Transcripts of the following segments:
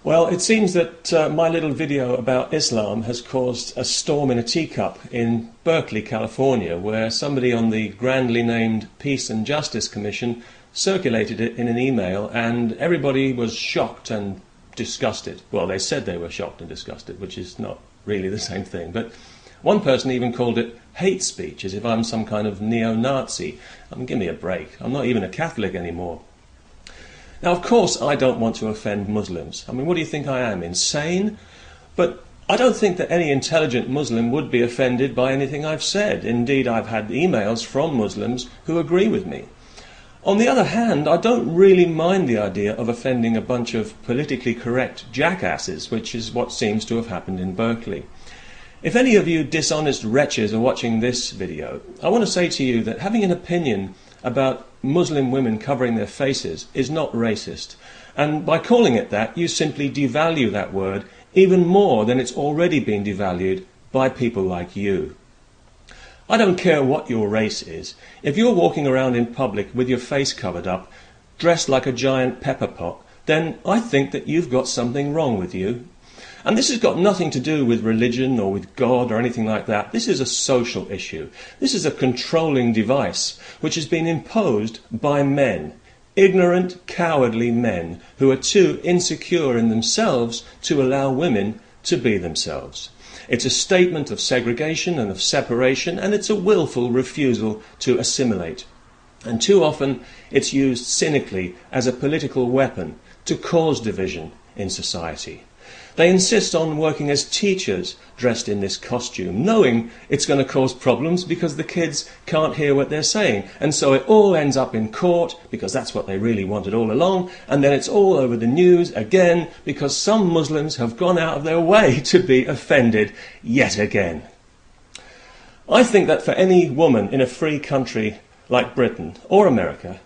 Well, it seems that my little video about Islam has caused a storm in a teacup in Berkeley, California, where somebody on the grandly named Peace and Justice Commission circulated it in an email, and everybody was shocked and disgusted. Well, they said they were shocked and disgusted, which is not really the same thing. But one person even called it hate speech, as if I'm some kind of neo-Nazi. I mean, give me a break. I'm not even a Catholic anymore. Now, of course, I don't want to offend Muslims. I mean, what do you think I am, insane? But I don't think that any intelligent Muslim would be offended by anything I've said. Indeed, I've had emails from Muslims who agree with me. On the other hand, I don't really mind the idea of offending a bunch of politically correct jackasses, which is what seems to have happened in Berkeley. If any of you dishonest wretches are watching this video, I want to say to you that having an opinion about Muslim women covering their faces is not racist. And by calling it that, you simply devalue that word even more than it's already been devalued by people like you. I don't care what your race is. If you're walking around in public with your face covered up, dressed like a giant pepper pot, then I think that you've got something wrong with you. And this has got nothing to do with religion or with God or anything like that. This is a social issue. This is a controlling device which has been imposed by men, ignorant, cowardly men who are too insecure in themselves to allow women to be themselves. It's a statement of segregation and of separation, and it's a willful refusal to assimilate. And too often it's used cynically as a political weapon to cause division in society. They insist on working as teachers dressed in this costume, knowing it's going to cause problems because the kids can't hear what they're saying. And so it all ends up in court, because that's what they really wanted all along, and then it's all over the news again because some Muslims have gone out of their way to be offended yet again. I think that for any woman in a free country like Britain or America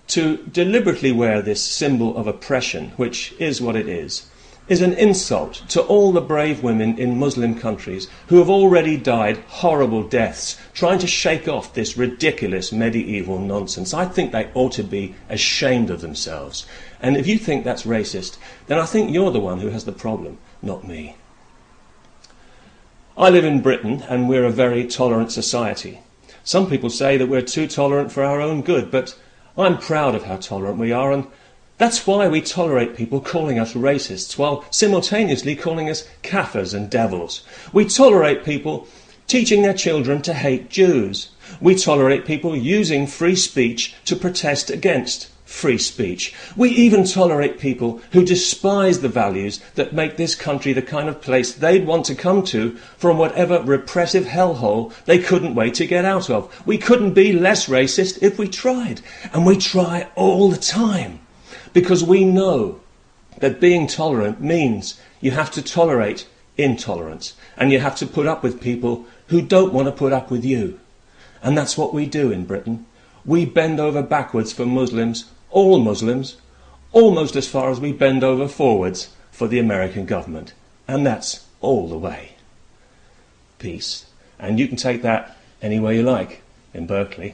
to deliberately wear this symbol of oppression, which is what it is an insult to all the brave women in Muslim countries who have already died horrible deaths trying to shake off this ridiculous medieval nonsense. I think they ought to be ashamed of themselves. And if you think that's racist, then I think you're the one who has the problem, not me. I live in Britain, and we're a very tolerant society. Some people say that we're too tolerant for our own good, but I'm proud of how tolerant we are, and that's why we tolerate people calling us racists while simultaneously calling us kafirs and devils. We tolerate people teaching their children to hate Jews. We tolerate people using free speech to protest against free speech. We even tolerate people who despise the values that make this country the kind of place they'd want to come to from whatever repressive hellhole they couldn't wait to get out of. We couldn't be less racist if we tried, and we try all the time. Because we know that being tolerant means you have to tolerate intolerance, and you have to put up with people who don't want to put up with you. And that's what we do in Britain. We bend over backwards for Muslims, all Muslims, almost as far as we bend over forwards for the American government. And that's all the way. Peace. And you can take that any way you like in Berkeley.